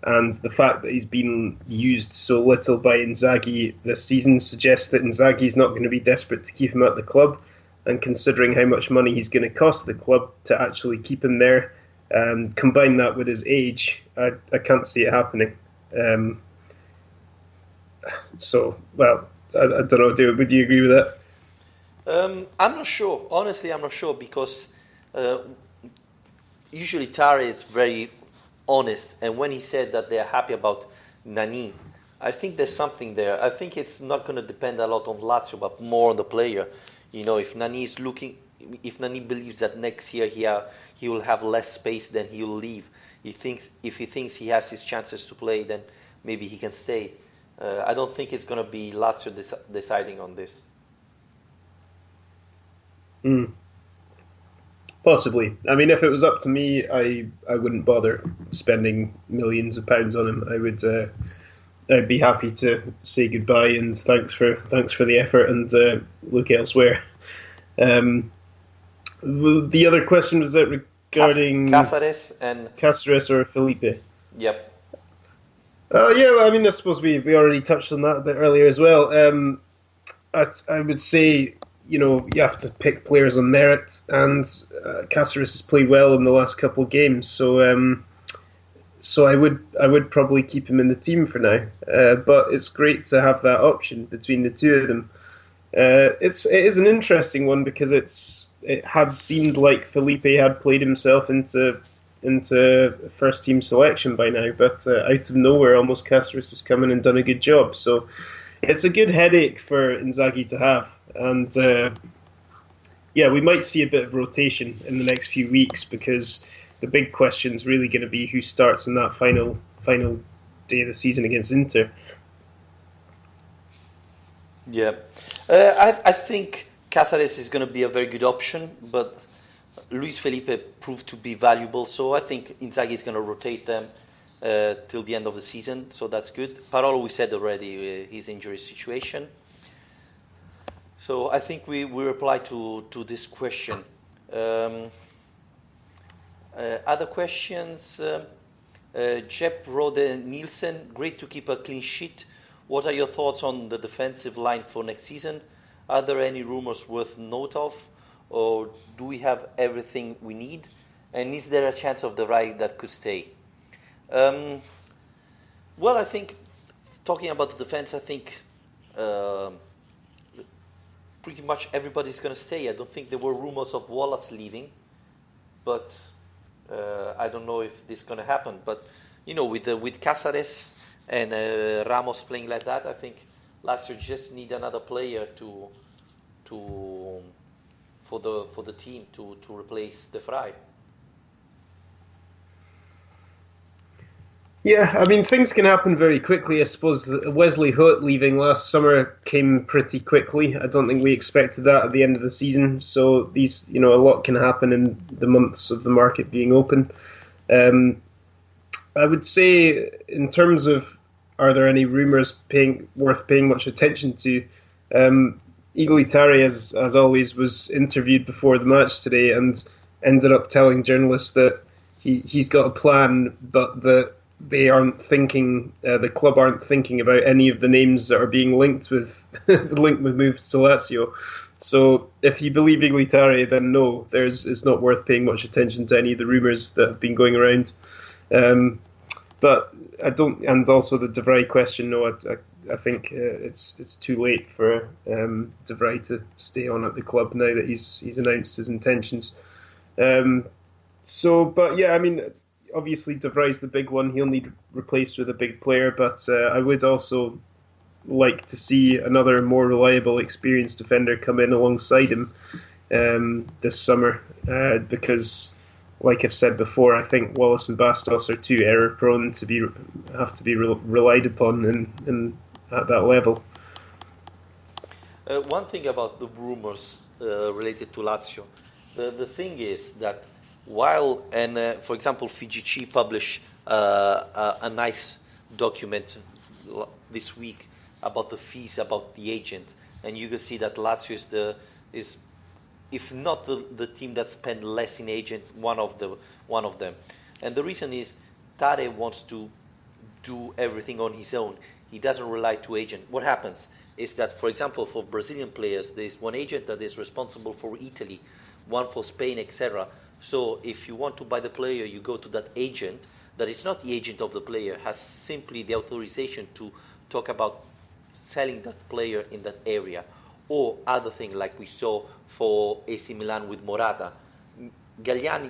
And the fact that he's been used so little by Inzaghi this season suggests that Inzaghi's not going to be desperate to keep him at the club. And considering how much money he's going to cost the club to actually keep him there, combine that with his age, I can't see it happening. I don't know, would you agree with that? I'm not sure. Honestly, I'm not sure because usually Tare is very honest. And when he said that they're happy about Nani, I think there's something there. I think it's not going to depend a lot on Lazio, but more on the player. If Nani believes that next year he will have less space, then he will leave. If he thinks he has his chances to play, then maybe he can stay. I don't think it's going to be Lazio deciding on this. Possibly. I mean, if it was up to me, I wouldn't bother spending millions of pounds on him. I'd be happy to say goodbye and thanks for the effort and look elsewhere. The other question was that regarding Casarez or Felipe. Yep. Yeah, I mean, I suppose we already touched on that a bit earlier as well. I would say, you have to pick players on merit, and Casarez has played well in the last couple of games, so I would probably keep him in the team for now. But it's great to have that option between the two of them. It is an interesting one because it had seemed like Felipe had played himself into first team selection by now, but out of nowhere, almost Casarez has come in and done a good job. So it's a good headache for Inzaghi to have, and we might see a bit of rotation in the next few weeks because the big question is really going to be who starts in that final day of the season against Inter. Yeah, I think Casarez is going to be a very good option, but Luis Felipe proved to be valuable, so I think Inzaghi is going to rotate them till the end of the season, so that's good. Parolo, we said already, his injury situation. So I think we reply to this question. Other questions? Jep Rode Nielsen, great to keep a clean sheet. What are your thoughts on the defensive line for next season? Are there any rumors worth note of? Or do we have everything we need? And is there a chance of the right that could stay? Well, I think, talking about the defense, I think pretty much everybody's going to stay. I don't think there were rumors of Wallace leaving, but I don't know if this is going to happen. But, with Casarez and Ramos playing like that, I think Lazio just need another player for the team to replace De Vrij. Yeah, I mean, things can happen very quickly. I suppose Wesley Hoet leaving last summer came pretty quickly. I don't think we expected that at the end of the season. So a lot can happen in the months of the market being open. I would say, in terms of, are there any rumours worth paying much attention to? Iglitari, as always, was interviewed before the match today and ended up telling journalists that he's got a plan, but that they aren't thinking, the club aren't thinking about any of the names that are being linked with moves to Lazio. So if you believe Iglitari, then no, it's not worth paying much attention to any of the rumours that have been going around. But I don't, and also the De Vrij question. No, I think it's too late for De Vrij to stay on at the club now that he's announced his intentions. But yeah, I mean, obviously De Vrij's the big one. He'll need replaced with a big player, but I would also like to see another more reliable, experienced defender come in alongside him this summer, because, like I've said before, I think Wallace and Bastos are too error prone to have to be relied upon in at that level. One thing about the rumors related to Lazio, the thing is that while, for example, FIGC published a nice document this week about the fees, about the agent, and you can see that Lazio is if not the team that spend less in agent, one of them. And the reason is Tare wants to do everything on his own. He doesn't rely to agent. What happens is that, for example, for Brazilian players, there's one agent that is responsible for Italy, one for Spain, etc. So if you want to buy the player, you go to that agent that is not the agent of the player, has simply the authorization to talk about selling that player in that area. Or other thing like we saw for AC Milan with Morata. Galliani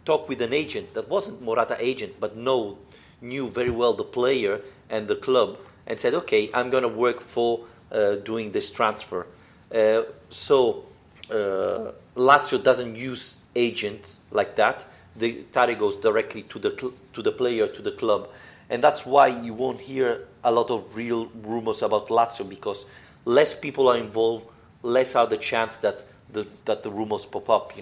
talked with an agent that wasn't Morata agent, but knew very well the player and the club, and said, okay, I'm going to work for doing this transfer. So Lazio doesn't use agents like that. The Tare goes directly to the player, to the club. And that's why you won't hear a lot of real rumors about Lazio, because less people are involved, less are the chance that the rumors pop up.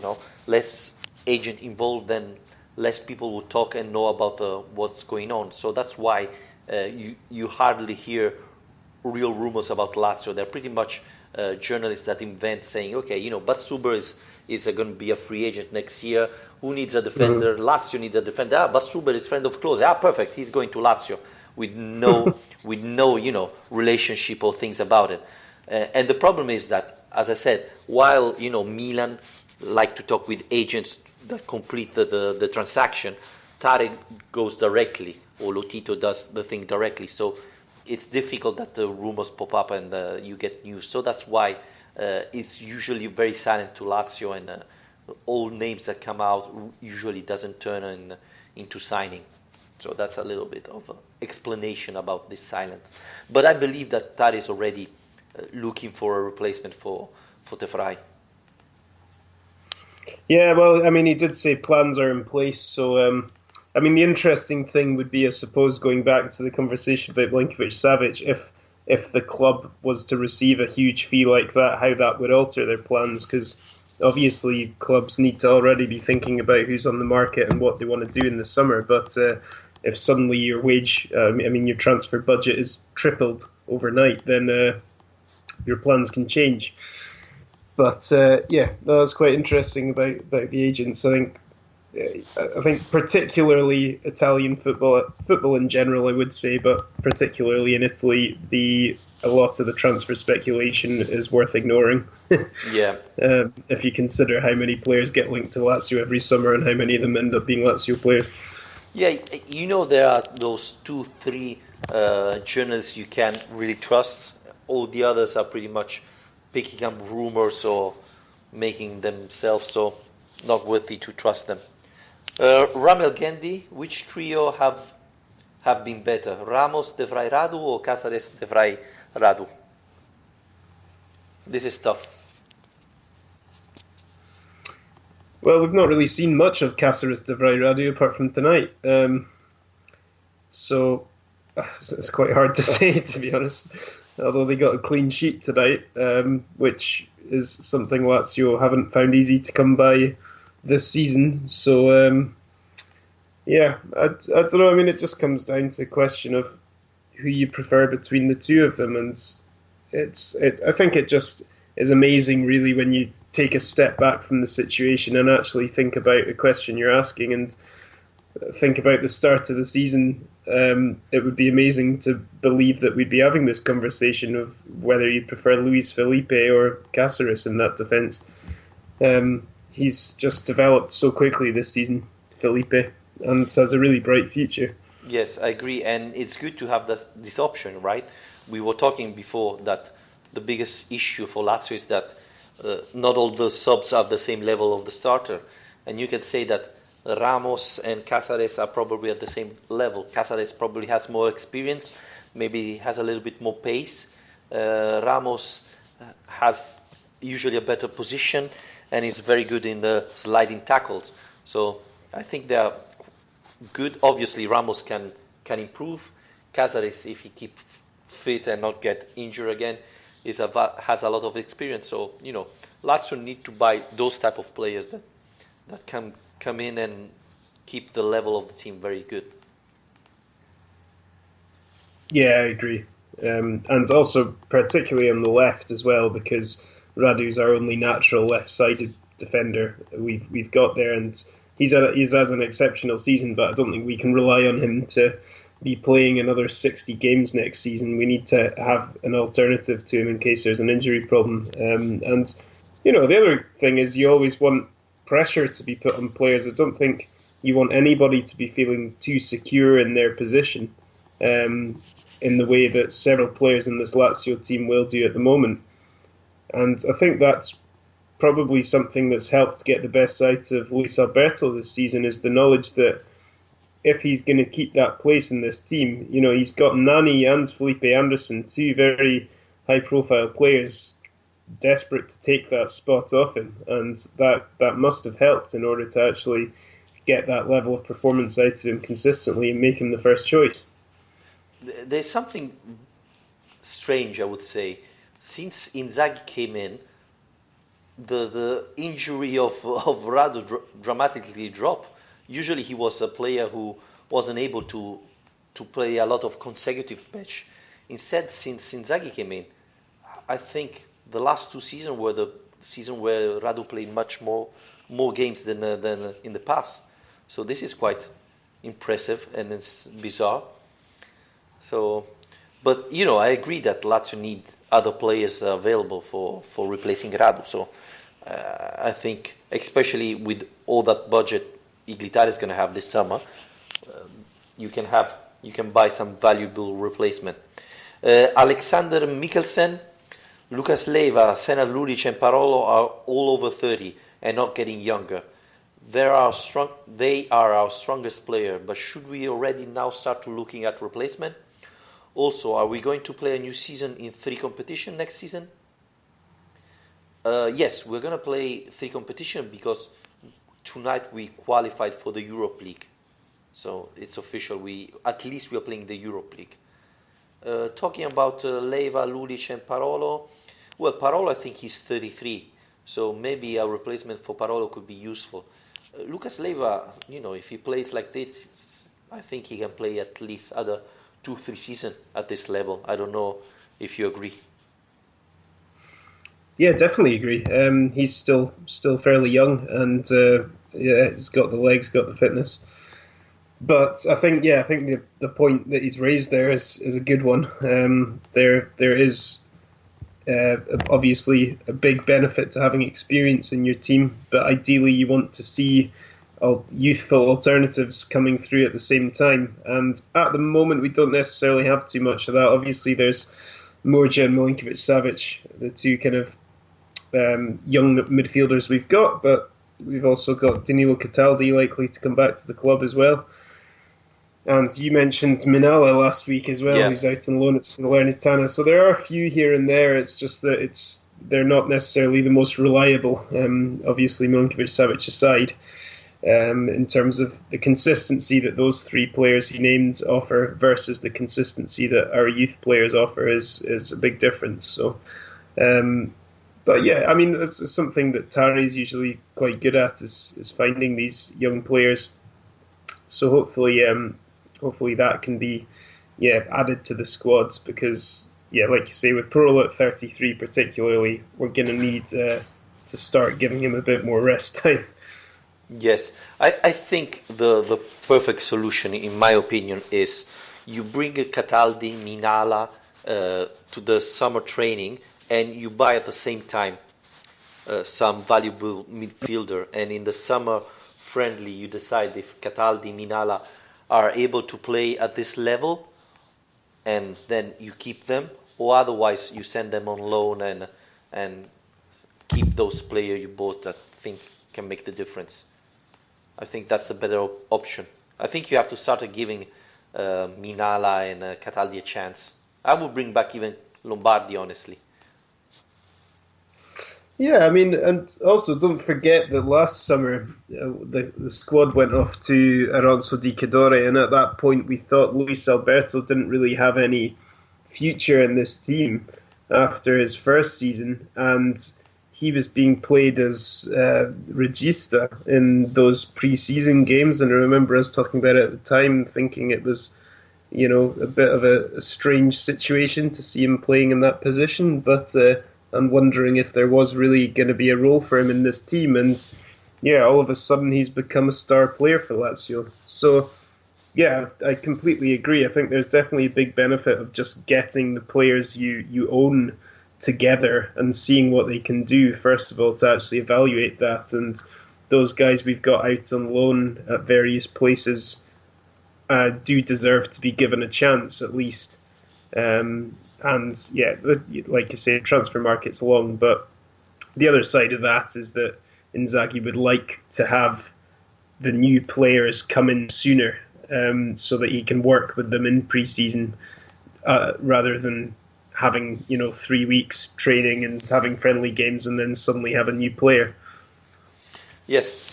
Less agent involved, then less people will talk and know about what's going on. So that's why you hardly hear real rumors about Lazio. They're pretty much journalists that invent, saying, okay, Batstuber is going to be a free agent next year. Who needs a defender? Mm-hmm. Lazio needs a defender. Batstuber is friend of Klose. Perfect. He's going to Lazio with no relationship or things about it. And the problem is that, as I said, while Milan like to talk with agents that complete the transaction, Tare goes directly, or Lotito does the thing directly. So it's difficult that the rumors pop up and you get news. So that's why it's usually very silent to Lazio, and all names that come out usually doesn't turn into signing. So that's a little bit of an explanation about this silence. But I believe that Tare is already looking for a replacement for De Vrij. Yeah, well, I mean, he did say plans are in place. So, I mean, the interesting thing would be, I suppose, going back to the conversation about Milinkovic-Savic, if the club was to receive a huge fee like that, how that would alter their plans, because obviously clubs need to already be thinking about who's on the market and what they want to do in the summer. But if suddenly your your transfer budget is tripled overnight, then your plans can change. But that's quite interesting about the agents. I think I think particularly Italian football in general, I would say, but particularly in Italy, a lot of the transfer speculation is worth ignoring. Yeah. If you consider how many players get linked to Lazio every summer and how many of them end up being Lazio players. Yeah, there are those 2, 3 journalists you can really trust. All the others are pretty much picking up rumors or making themselves so not worthy to trust them. Ramel Gendi, which trio have been better? Ramos, De Vrij, Radu, or Casarez, De Vrij, Radu? This is tough. Well, we've not really seen much of Casarez, De Vrij, Radu apart from tonight. So it's quite hard to say, to be honest. Although they got a clean sheet tonight, which is something Lazio haven't found easy to come by this season. So, yeah, I don't know. I mean, it just comes down to a question of who you prefer between the two of them. And I think it just is amazing, really, when you take a step back from the situation and actually think about the question you're asking and think about the start of the season. It would be amazing to believe that we'd be having this conversation of whether you prefer Luis Felipe or Casarez in that defence. He's just developed so quickly this season, Felipe, and has a really bright future. Yes, I agree, and it's good to have this option, right? We were talking before that the biggest issue for Lazio is that not all the subs are the same level of the starter, and you can say that Ramos and Casarez are probably at the same level. Casarez probably has more experience, maybe has a little bit more pace. Ramos has usually a better position and is very good in the sliding tackles. So I think they are good. Obviously, Ramos can improve. Casarez, if he keep fit and not get injured again, has a lot of experience. So Lazio need to buy those type of players that can come in and keep the level of the team very good. Yeah, I agree. And also particularly on the left as well, because Radu's our only natural left-sided defender we've got there, and he's had an exceptional season, but I don't think we can rely on him to be playing another 60 games next season. We need to have an alternative to him in case there's an injury problem. And the other thing is you always want pressure to be put on players. I don't think you want anybody to be feeling too secure in their position in the way that several players in this Lazio team will do at the moment. And I think that's probably something that's helped get the best out of Luis Alberto this season, is the knowledge that if he's going to keep that place in this team, he's got Nani and Felipe Anderson, two very high-profile players desperate to take that spot off him, and that must have helped in order to actually get that level of performance out of him consistently and make him the first choice. There's something strange, I would say. Since Inzaghi came in, the injury of Radu dramatically dropped. Usually he was a player who wasn't able to play a lot of consecutive match. Instead, since Inzaghi came in, I think the last 2 seasons were the season where Radu played much more games than in the past. So this is quite impressive and it's bizarre. So, but I agree that Lazio need other players available for replacing Radu. So I think, especially with all that budget Iglitare is going to have this summer, you can buy some valuable replacement. Alexander Mikkelsen, Lucas Leiva, Senad Lulic and Parolo are all over 30 and not getting younger. They are our strongest player, but should we already now start to looking at replacement? Also, are we going to play a new season in 3 competition next season? Yes, we're going to play 3 competition because tonight we qualified for the Europe League. So it's official. At least we are playing the Europe League. Talking about Leiva, Lulic and Parolo. Well, Parolo, I think he's 33. So maybe a replacement for Parolo could be useful. Lucas Leiva, if he plays like this, I think he can play at least other 2-3 seasons at this level. I don't know if you agree. Yeah, definitely agree. He's still fairly young, and yeah, he's got the legs, got the fitness. But I think the point that he's raised there is a good one. There is obviously a big benefit to having experience in your team, but ideally you want to see youthful alternatives coming through at the same time. And at the moment, we don't necessarily have too much of that. Obviously, there's Mojo and Milinkovic-Savic, the two kind of young midfielders we've got, but we've also got Danilo Cataldi likely to come back to the club as well. And you mentioned Minala last week as well, Yeah. who's out on loan at Salernitana. So there are a few here and there. It's just that they're not necessarily the most reliable. Obviously, Milinkovic-Savic aside, in terms of the consistency that those three players he named offer versus the consistency that our youth players offer is a big difference. So, but yeah, I mean, it's something that Tari's usually quite good at is finding these young players. So hopefully that can be added to the squads because like you say, with Pearl at 33 particularly, we're going to need to start giving him a bit more rest time. Yes, I think the perfect solution, in my opinion, is you bring a Cataldi, Minala to the summer training, and you buy at the same time some valuable midfielder, and in the summer friendly you decide if Cataldi, Minala are able to play at this level, and then you keep them, or otherwise you send them on loan and keep those players you bought that think can make the difference. I think that's a better option. I think you have to start giving Minala and Cataldi a chance. I would bring back even Lombardi, honestly. Yeah, I mean, and also don't forget that last summer the squad went off to Aronso di Cadore, and at that point we thought Luis Alberto didn't really have any future in this team after his first season, and he was being played as regista in those pre-season games, and I remember us talking about it at the time, thinking it was, a bit of a strange situation to see him playing in that position, but I'm wondering if there was really going to be a role for him in this team, and all of a sudden he's become a star player for Lazio. So, I completely agree. I think there's definitely a big benefit of just getting the players you own together and seeing what they can do, first of all, to actually evaluate that. And those guys we've got out on loan at various places do deserve to be given a chance, at least. And like you say, the transfer market's long, but the other side of that is that Inzaghi would like to have the new players come in sooner, so that he can work with them in pre-season rather than having 3 weeks training and having friendly games and then suddenly have a new player. Yes,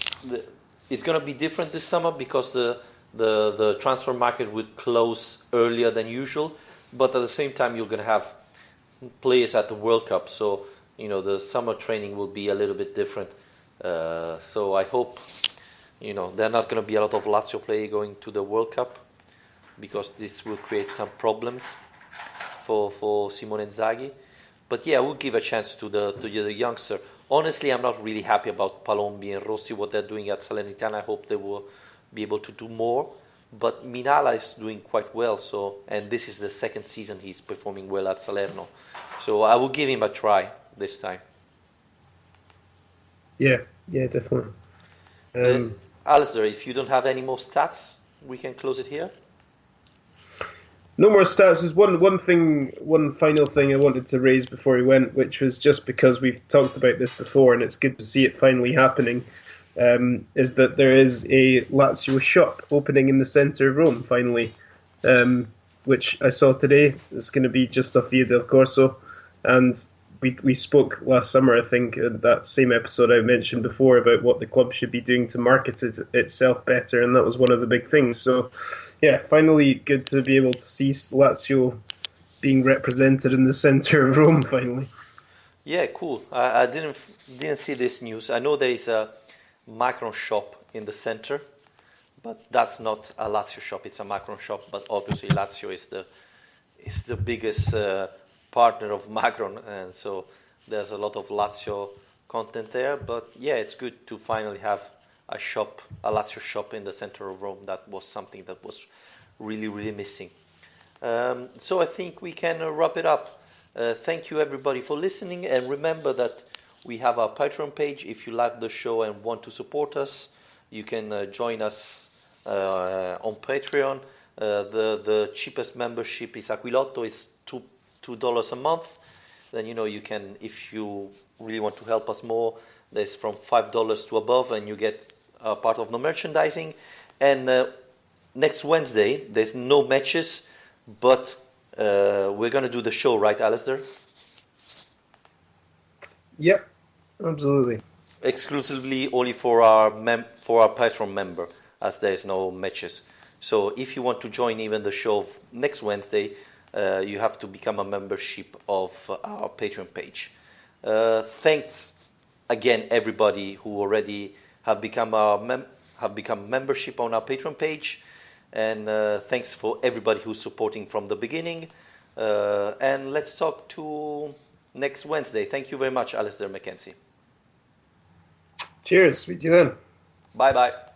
it's going to be different this summer because the transfer market would close earlier than usual. But at the same time, you're going to have players at the World Cup, so the summer training will be a little bit different. So I hope there are not going to be a lot of Lazio players going to the World Cup because this will create some problems for Simone Inzaghi. But I will give a chance to the youngster. Honestly, I'm not really happy about Palombi and Rossi, what they're doing at Salernitana. I hope they will be able to do more. But Minala is doing quite well, and this is the second season he's performing well at Salerno. So I will give him a try this time. Yeah, definitely. Alistair, if you don't have any more stats, we can close it here. No more stats. There's one final thing I wanted to raise before we went, which was just because we've talked about this before, and it's good to see it finally happening. Is that there is a Lazio shop opening in the centre of Rome, finally, which I saw today. It's going to be just off Via del Corso, and we spoke last summer, I think, in that same episode I mentioned before about what the club should be doing to market itself better, and that was one of the big things. So, finally good to be able to see Lazio being represented in the centre of Rome, finally. Yeah, cool. I didn't see this news. I know there is a Macron shop in the center, but that's not a Lazio shop. It's a Macron shop, but obviously Lazio is the biggest partner of Macron, and so There's a lot of Lazio content there, but yeah, it's good to finally have a shop, a Lazio shop in the center of Rome. That was something that was really, really missing. So I think we can wrap it up. Thank you everybody for listening, and remember that we have our Patreon page. If you like the show and want to support us, you can join us on Patreon. The cheapest membership is Aquilotto, is $2 a month. Then you can, if you really want to help us more, there's from $5 to above, and you get part of the merchandising. And next Wednesday there's no matches, but we're gonna do the show, right, Alistair? Yep, absolutely. Exclusively only for our Patreon member, as there's no matches. So if you want to join even the show next Wednesday, you have to become a membership of our Patreon page. Thanks again, everybody who already have become membership on our Patreon page, and thanks for everybody who's supporting from the beginning. And let's talk to next Wednesday. Thank you very much, Alistair Mackenzie. Cheers. Speak to you then. Bye bye.